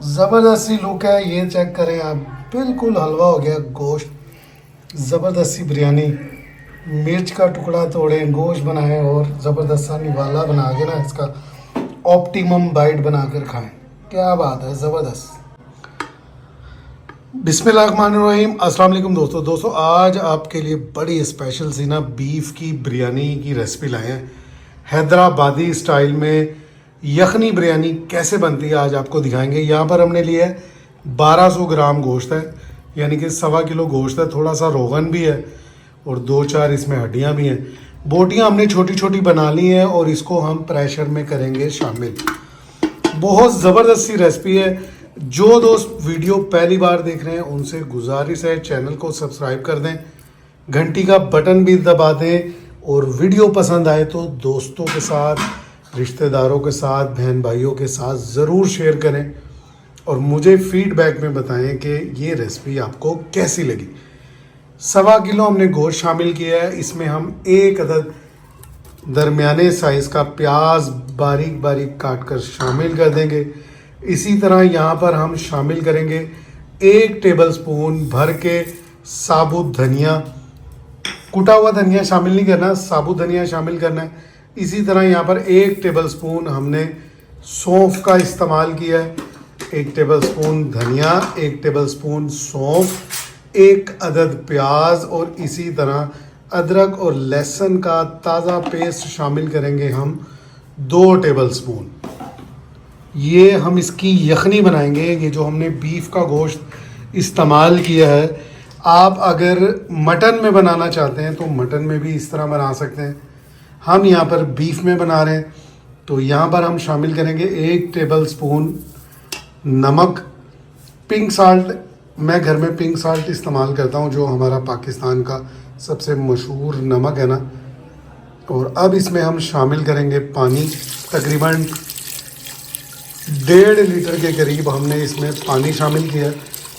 ज़बरदस्ती लुक है, ये चेक करें आप। बिल्कुल हलवा हो गया गोश्त। ज़बरदस्ती बिरयानी, मिर्च का टुकड़ा तोड़े, गोश्त बनाए और ज़बरदस्त सा निवाला बना के ना इसका ऑप्टिमम बाइट बनाकर खाएं। क्या बात है, ज़बरदस्त। बिस्मिल्लाहिर्रहमानिर्रहीम। अस्सलाम वालेकुम दोस्तों आज आपके लिए बड़ी स्पेशल सी ना बीफ की बिरयानी की रेसिपी लाए हैं। हैदराबादी स्टाइल में यखनी बिरयानी कैसे बनती है आज आपको दिखाएंगे। यहाँ पर हमने लिया है 1200 ग्राम गोश्त है, यानी कि 1.25 किलो गोश्त है। थोड़ा सा रोगन भी है और 2-4 इसमें हड्डियाँ भी हैं। बोटियाँ हमने छोटी छोटी बना ली हैं और इसको हम प्रेशर में करेंगे शामिल। बहुत ज़बरदस्त सी रेसिपी है। जो दोस्त वीडियो पहली बार देख रहे हैं उनसे गुजारिश है चैनल को सब्सक्राइब कर दें, घंटी का बटन भी दबा दें और वीडियो पसंद आए तो दोस्तों के साथ, रिश्तेदारों के साथ, बहन भाइयों के साथ ज़रूर शेयर करें और मुझे फीडबैक में बताएं कि ये रेसिपी आपको कैसी लगी। 1.25 किलो हमने गोश्त शामिल किया है। इसमें हम 1 अदद दरमियाने साइज़ का प्याज बारीक बारीक काट कर शामिल कर देंगे। इसी तरह यहाँ पर हम शामिल करेंगे 1 टेबलस्पून भर के साबुत धनिया। कुटा हुआ धनिया शामिल नहीं करना, साबुत धनिया शामिल करना है। इसी तरह यहाँ पर 1 टेबलस्पून हमने सौंफ का इस्तेमाल किया है। 1 टेबलस्पून धनिया, 1 टेबलस्पून सौंफ, 1 अदद प्याज और इसी तरह अदरक और लहसुन का ताज़ा पेस्ट शामिल करेंगे हम 2 टेबलस्पून। ये हम इसकी यखनी बनाएंगे। ये जो हमने बीफ का गोश्त इस्तेमाल किया है, आप अगर मटन में बनाना चाहते हैं तो मटन में भी इस तरह बना सकते हैं। हम यहाँ पर बीफ में बना रहे हैं तो यहाँ पर हम शामिल करेंगे 1 टेबलस्पून नमक, पिंक साल्ट। मैं घर में पिंक साल्ट इस्तेमाल करता हूँ, जो हमारा पाकिस्तान का सबसे मशहूर नमक है ना। और अब इसमें हम शामिल करेंगे पानी। तकरीबन 1.5 लीटर के करीब हमने इसमें पानी शामिल किया।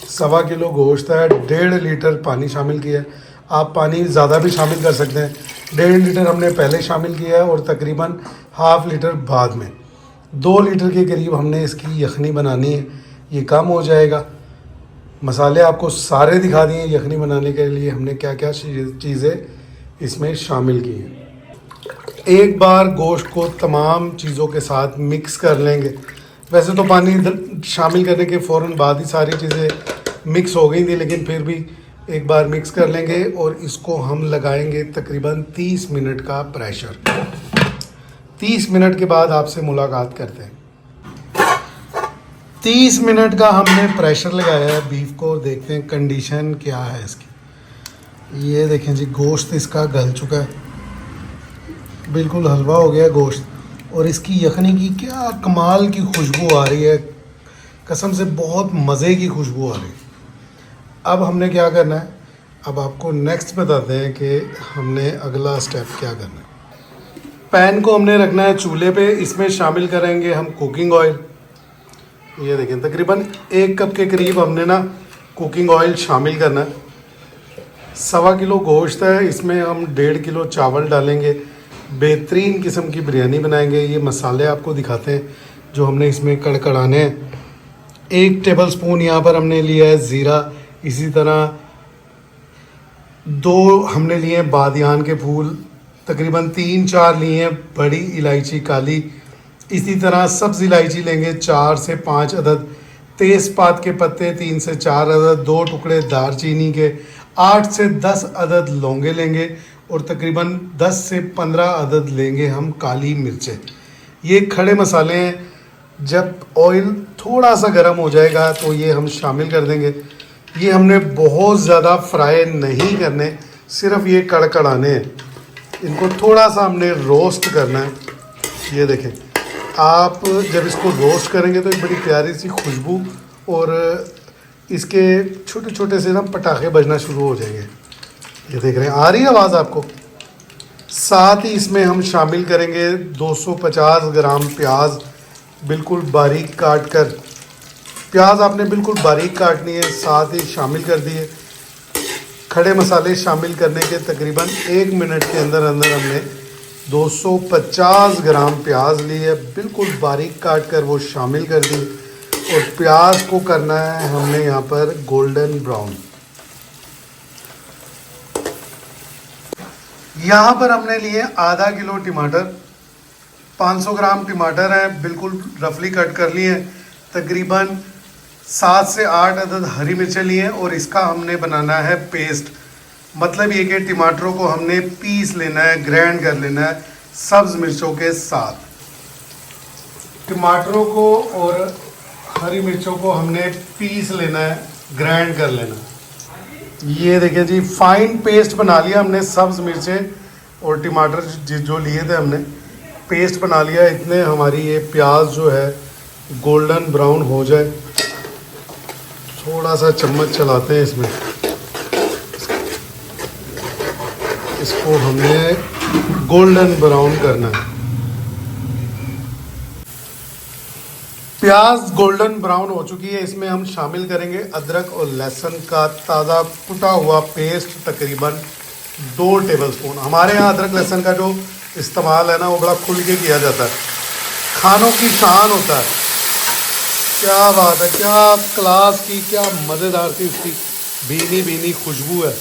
1.25 किलो गोश्त है, 1.5 लीटर पानी शामिल किया। आप पानी ज़्यादा भी शामिल कर सकते हैं। 1.5 लीटर हमने पहले शामिल किया है और तकरीबन ½ लीटर बाद में। 2 लीटर के करीब हमने इसकी यखनी बनानी है। ये कम हो जाएगा। मसाले आपको सारे दिखा दिए यखनी बनाने के लिए हमने क्या क्या चीज़ें इसमें शामिल की हैं। एक बार गोश्त को तमाम चीज़ों के साथ मिक्स कर लेंगे। वैसे तो पानी शामिल करने के फ़ौरन बाद ही सारी चीज़ें मिक्स हो गई थी, लेकिन फिर भी एक बार मिक्स कर लेंगे और इसको हम लगाएंगे तकरीबन 30 मिनट का प्रेशर। 30 मिनट के बाद आपसे मुलाकात करते हैं। 30 मिनट का हमने प्रेशर लगाया है बीफ को। देखते हैं कंडीशन क्या है इसकी। ये देखें जी, गोश्त इसका गल चुका है, बिल्कुल हलवा हो गया गोश्त। और इसकी यखनी की क्या कमाल की खुशबू आ रही है, कसम से बहुत मज़े की खुशबू आ रही है। अब हमने क्या करना है, अब आपको नेक्स्ट बताते हैं कि हमने अगला स्टेप क्या करना है। पैन को हमने रखना है चूल्हे पे। इसमें शामिल करेंगे हम कुकिंग ऑयल। ये देखें तकरीबन 1 कप के करीब हमने ना कुकिंग ऑयल शामिल करना है। 1.25 किलो गोश्त है, इसमें हम 1.5 किलो चावल डालेंगे। बेहतरीन किस्म की बिरयानी बनाएंगे। ये मसाले आपको दिखाते हैं जो हमने इसमें कड़कड़ाने हैं। 1 टेबलस्पून यहाँ पर हमने लिया है ज़ीरा। इसी तरह 2 हमने लिए हैं बादियान के फूल। तकरीबन 3-4 लिए हैं बड़ी इलायची काली। इसी तरह सब्ज़ इलायची लेंगे 4 से 5 अदद। तेज़पात के पत्ते 3 से 4 अदद। 2 टुकड़े दारचीनी के। 8 से 10 अदद लौंगे लेंगे और तकरीबन 10 से 15 अदद लेंगे हम काली मिर्चें। ये खड़े मसाले हैं। जब ऑयल थोड़ा सा गर्म हो जाएगा तो ये हम शामिल कर देंगे। ये हमने बहुत ज़्यादा फ्राई नहीं करने, सिर्फ ये कड़कड़ाने हैं। इनको थोड़ा सा हमने रोस्ट करना है। ये देखें, आप जब इसको रोस्ट करेंगे तो एक बड़ी प्यारी सी खुशबू और इसके छोटे छोटे से ना पटाखे बजना शुरू हो जाएंगे। ये देख रहे हैं, आ रही है आवाज़ आपको। साथ ही इसमें हम शामिल करेंगे 250 ग्राम प्याज, बिल्कुल बारीक काट कर। प्याज आपने बिल्कुल बारीक काटनी है। साथ ही शामिल कर दिए। खड़े मसाले शामिल करने के तकरीबन 1 मिनट के अंदर अंदर हमने 250 ग्राम प्याज ली है, बिल्कुल बारीक काट कर वो शामिल कर दी। और प्याज को करना है हमने यहाँ पर गोल्डन ब्राउन। यहाँ पर हमने लिए आधा किलो टमाटर, 500 ग्राम टमाटर है, बिल्कुल रफली कट कर लिए। तकरीबन 7 से 8 अदद हरी मिर्चें लिए और इसका हमने बनाना है पेस्ट। मतलब ये कि टमाटरों को हमने पीस लेना है, ग्राइंड कर लेना है सब्ज़ मिर्चों के साथ। टमाटरों को और हरी मिर्चों को हमने पीस लेना है, ग्राइंड कर लेना है। ये देखिए जी, फाइन पेस्ट बना लिया हमने। सब्ज़ मिर्चें और टमाटर जो लिए थे हमने पेस्ट बना लिया। इतने हमारी ये प्याज जो है गोल्डन ब्राउन हो जाए। थोड़ा सा चम्मच चलाते हैं इसमें, इसको हमने गोल्डन ब्राउन करना है। प्याज गोल्डन ब्राउन हो चुकी है। इसमें हम शामिल करेंगे अदरक और लहसुन का ताज़ा कुटा हुआ पेस्ट, तकरीबन 2 टेबलस्पून। हमारे यहाँ अदरक लहसुन का जो इस्तेमाल है ना वो बड़ा खुल के किया जाता है, खानों की शान होता है। क्या बात है, क्या क्लास की, क्या मज़ेदार सी इसकी भीनी भीनी खुशबू है।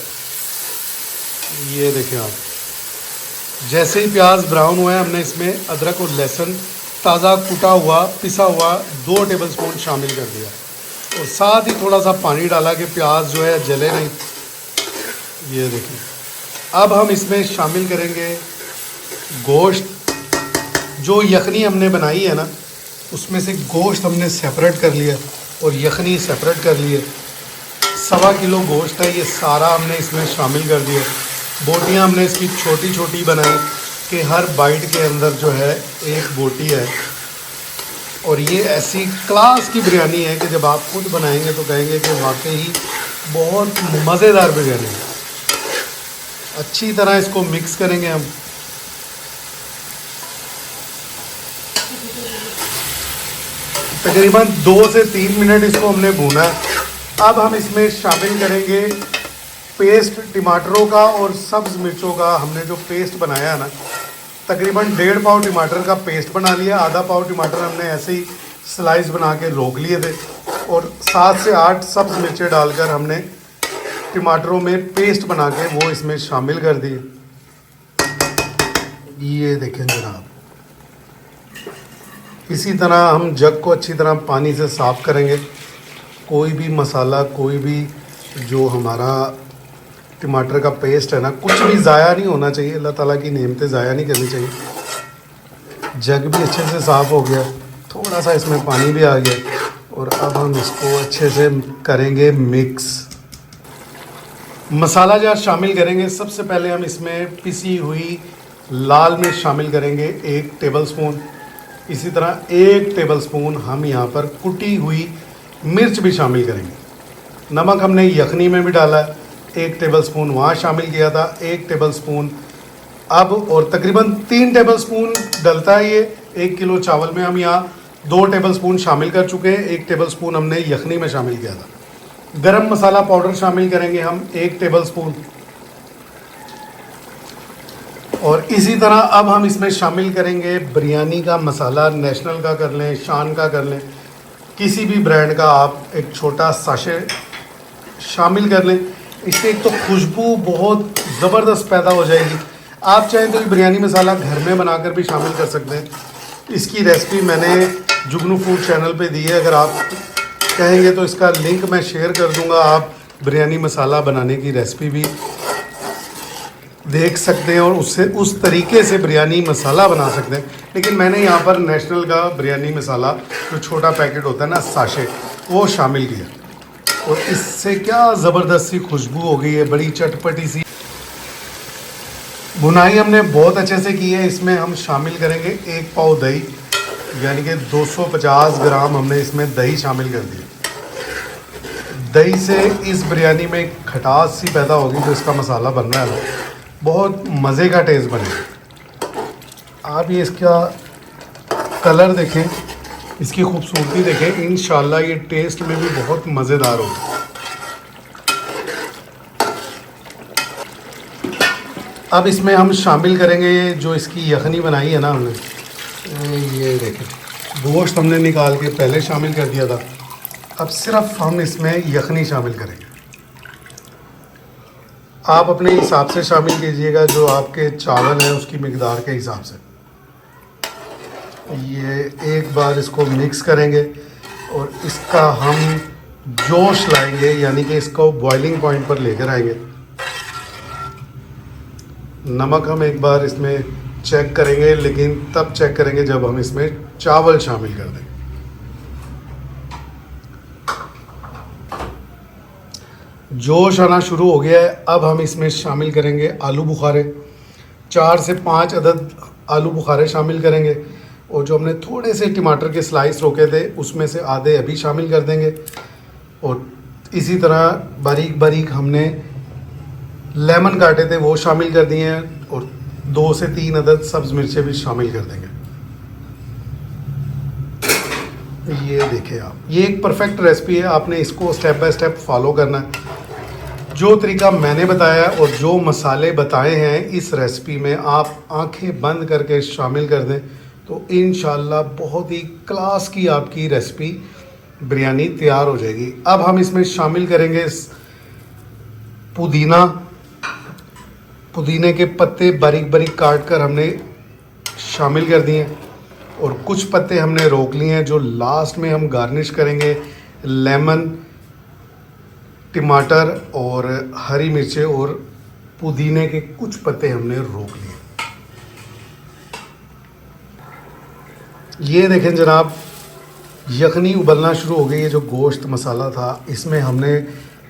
ये देखें आप, जैसे ही प्याज ब्राउन हुआ है हमने इसमें अदरक और लहसुन ताज़ा कुटा हुआ पिसा हुआ 2 टेबलस्पून शामिल कर दिया और साथ ही थोड़ा सा पानी डाला कि प्याज जो है जले नहीं। ये देखिए, अब हम इसमें शामिल करेंगे गोश्त। जो यखनी हमने बनाई है ना उसमें से गोश्त हमने सेपरेट कर लिया और यखनी सेपरेट कर लिए। 1.25 किलो गोश्त है, ये सारा हमने इसमें शामिल कर दिया। बोटियाँ हमने इसकी छोटी छोटी बनाई कि हर बाइट के अंदर जो है एक बोटी है। और ये ऐसी क्लास की बिरयानी है कि जब आप खुद बनाएंगे तो कहेंगे कि वाकई ही बहुत मज़ेदार बिरयानी है। अच्छी तरह इसको मिक्स करेंगे हम। तकरीबन 2 से 3 मिनट इसको हमने भूना है। अब हम इसमें शामिल करेंगे पेस्ट टमाटरों का और सब्ज़ मिर्चों का। हमने जो पेस्ट बनाया है ना, तकरीबन 1.5 पाव टमाटर का पेस्ट बना लिया। आधा पाव टमाटर हमने ऐसे ही स्लाइस बना के रोक लिए थे और 7 से 8 सब्ज़ मिर्चें डालकर हमने टमाटरों में पेस्ट बना के वो इसमें शामिल कर दिए। ये देखें जनाब, इसी तरह हम जग को अच्छी तरह पानी से साफ़ करेंगे। कोई भी मसाला, कोई भी जो हमारा टमाटर का पेस्ट है ना, कुछ भी ज़ाया नहीं होना चाहिए। अल्लाह ताला की नेमतें ज़ाया नहीं करनी चाहिए। जग भी अच्छे से साफ़ हो गया, थोड़ा सा इसमें पानी भी आ गया और अब हम इसको अच्छे से करेंगे मिक्स। मसाला जार शामिल करेंगे। सबसे पहले हम इसमें पिसी हुई लाल मिर्च शामिल करेंगे 1 टेबलस्पून। इसी तरह 1 टेबलस्पून हम यहाँ पर कुटी हुई मिर्च भी शामिल करेंगे। नमक हमने यखनी में भी डाला है, 1 टेबलस्पून वहाँ शामिल किया था, 1 टेबलस्पून अब, और तकरीबन 3 टेबलस्पून डलता है ये 1 किलो चावल में। हम यहाँ 2 टेबलस्पून शामिल कर चुके हैं, 1 टेबलस्पून हमने यखनी में शामिल किया था। गरम मसाला पाउडर शामिल करेंगे हम 1 टेबलस्पून। और इसी तरह अब हम इसमें शामिल करेंगे बिरयानी का मसाला। नेशनल का कर लें, शान का कर लें, किसी भी ब्रांड का आप एक छोटा साशे शामिल कर लें। इससे एक तो खुशबू बहुत ज़बरदस्त पैदा हो जाएगी। आप चाहें तो बिरयानी मसाला घर में बनाकर भी शामिल कर सकते हैं। इसकी रेसिपी मैंने जुगनू फूड चैनल पे दी है, अगर आप कहेंगे तो इसका लिंक मैं शेयर कर दूंगा। आप बिरयानी मसाला बनाने की रेसिपी भी देख सकते हैं और उससे उस तरीके से बिरयानी मसाला बना सकते हैं। लेकिन मैंने यहाँ पर नेशनल का बिरयानी मसाला जो छोटा पैकेट होता है ना, साशे, वो शामिल किया और इससे क्या ज़बरदस्त सी खुशबू हो गई है, बड़ी चटपटी सी। भुनाई हमने बहुत अच्छे से की है। इसमें हम शामिल करेंगे 1 पाव दही, यानी कि 250 ग्राम हमने इसमें दही शामिल कर दी। दही से इस बिरयानी में खटास सी पैदा होगी जो इसका मसाला बन रहा है, बहुत मज़े का टेस्ट बनेगा। आप ये इसका कलर देखें, इसकी खूबसूरती देखें, इंशाल्लाह ये टेस्ट में भी बहुत मज़ेदार होगा। अब इसमें हम शामिल करेंगे जो इसकी यखनी बनाई है ना हमने, ये देखें, गोश्त हमने निकाल के पहले शामिल कर दिया था। अब सिर्फ हम इसमें यखनी शामिल करेंगे। आप अपने हिसाब से शामिल कीजिएगा, जो आपके चावल हैं उसकी मिकदार के हिसाब से। ये एक बार इसको मिक्स करेंगे और इसका हम जोश लाएंगे, यानी कि इसको बॉइलिंग पॉइंट पर लेकर आएंगे। नमक हम एक बार इसमें चेक करेंगे, लेकिन तब चेक करेंगे जब हम इसमें चावल शामिल कर दें। जोश आना शुरू हो गया है। अब हम इसमें शामिल करेंगे आलू बुखारे। 4 से 5 अदद आलू बुखारे शामिल करेंगे, और जो हमने थोड़े से टमाटर के स्लाइस रोके थे उसमें से आधे अभी शामिल कर देंगे। और इसी तरह बारीक बारीक हमने लेमन काटे थे वो शामिल कर दिए हैं, और 2 से 3 अदद सब्ज़ मिर्चें भी शामिल कर देंगे। ये देखिए आप, ये एक परफेक्ट रेसिपी है, आपने इसको स्टेप बाय स्टेप फॉलो करना है। जो तरीका मैंने बताया और जो मसाले बताए हैं इस रेसिपी में आप आंखें बंद करके शामिल कर दें तो इंशाल्लाह बहुत ही क्लास की आपकी रेसिपी बिरयानी तैयार हो जाएगी। अब हम इसमें शामिल करेंगे पुदीना। पुदीने के पत्ते बारीक बारीक काट कर हमने शामिल कर दिए, और कुछ पत्ते हमने रोक लिए हैं जो लास्ट में हम गार्निश करेंगे। लेमन, टमाटर और हरी मिर्चें और पुदीने के कुछ पत्ते हमने रोक लिए। ये देखें जनाब, यखनी उबलना शुरू हो गई है। जो गोश्त मसाला था इसमें हमने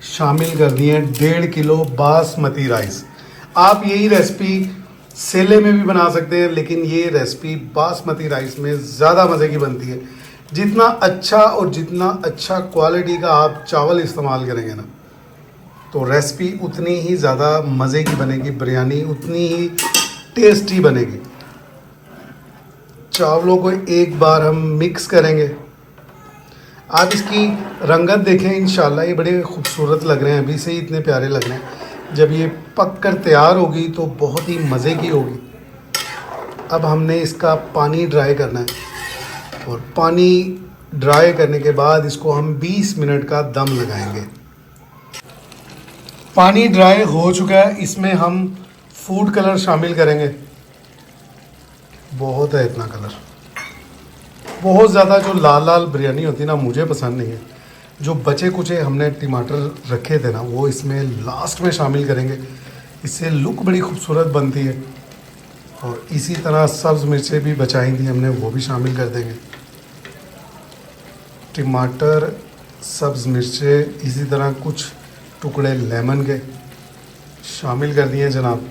शामिल कर दिए 1.5 किलो बासमती राइस। आप यही रेसिपी सेले में भी बना सकते हैं, लेकिन ये रेसिपी बासमती राइस में ज़्यादा मज़े की बनती है। जितना अच्छा और जितना अच्छा क्वालिटी का आप चावल इस्तेमाल करेंगे ना, तो रेसिपी उतनी ही ज़्यादा मज़े की बनेगी, बिरयानी उतनी ही टेस्टी बनेगी। चावलों को एक बार हम मिक्स करेंगे। आप इसकी रंगत देखें, इंशाल्लाह ये बड़े खूबसूरत लग रहे हैं, अभी से ही इतने प्यारे लग रहे हैं। जब ये पक कर तैयार होगी तो बहुत ही मज़े की होगी। अब हमने इसका पानी ड्राई करना है, और पानी ड्राई करने के बाद इसको हम 20 मिनट का दम लगाएंगे। पानी ड्राई हो चुका है, इसमें हम फूड कलर शामिल करेंगे। बहुत है इतना कलर, बहुत ज़्यादा जो लाल लाल बिरयानी होती है ना, मुझे पसंद नहीं है। जो बचे कुचे हमने टमाटर रखे थे ना, वो इसमें लास्ट में शामिल करेंगे, इससे लुक बड़ी खूबसूरत बनती है। और इसी तरह सब्ज़ मिर्चें भी बचाई थी हमने, वो भी शामिल कर देंगे। टमाटर, सब्ज़ मिर्चें, इसी तरह कुछ टुकड़े लेमन के शामिल कर दिए जनाब।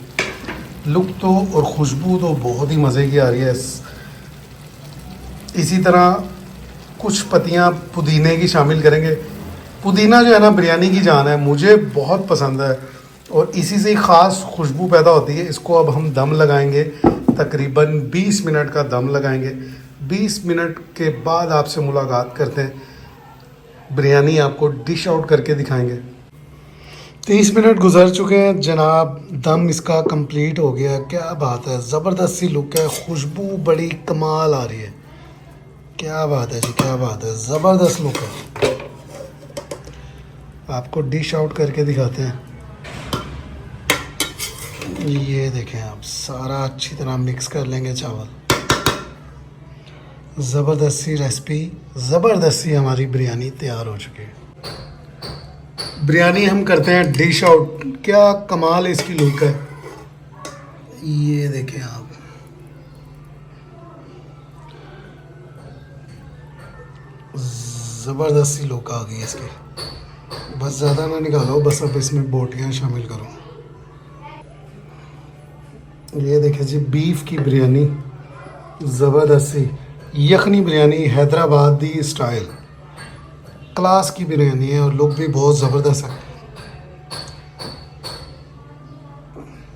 लुक तो और खुशबू तो बहुत ही मज़े की आ रही है। इसी तरह कुछ पत्तियां पुदीने की शामिल करेंगे। पुदीना जो है ना बिरयानी की जान है, मुझे बहुत पसंद है, और इसी से ख़ास खुशबू पैदा होती है। इसको अब हम दम लगाएंगे, तकरीबन 20 मिनट का दम लगाएंगे। 20 मिनट के बाद आपसे मुलाकात करते हैं, बिरयानी आपको डिश आउट करके दिखाएंगे। 30 मिनट गुजर चुके हैं जनाब, दम इसका कंप्लीट हो गया। क्या बात है, ज़बरदस्त सी लुक है, खुशबू बड़ी कमाल आ रही है। क्या बात है जी, क्या बात है, ज़बरदस्त लुक है। आपको डिश आउट करके दिखाते हैं। ये देखें आप, सारा अच्छी तरह मिक्स कर लेंगे चावल। ज़बरदस्त सी रेसिपी, ज़बरदस्त सी हमारी बिरयानी तैयार हो चुकी है। बिरयानी हम करते हैं डिश आउट। क्या कमाल इसकी लुक है, ये देखें आप। ज़बरदस्त सी लुक आ गई इसकी। बस ज़्यादा ना निकालो, बस अब इसमें बोटियाँ शामिल करो। ये देखें जी, बीफ की बिरयानी, ज़बरदस्त सी यखनी बिरयानी, हैदराबादी स्टाइल, क्लास की बिरयानी है, और लुक भी बहुत ज़बरदस्त है।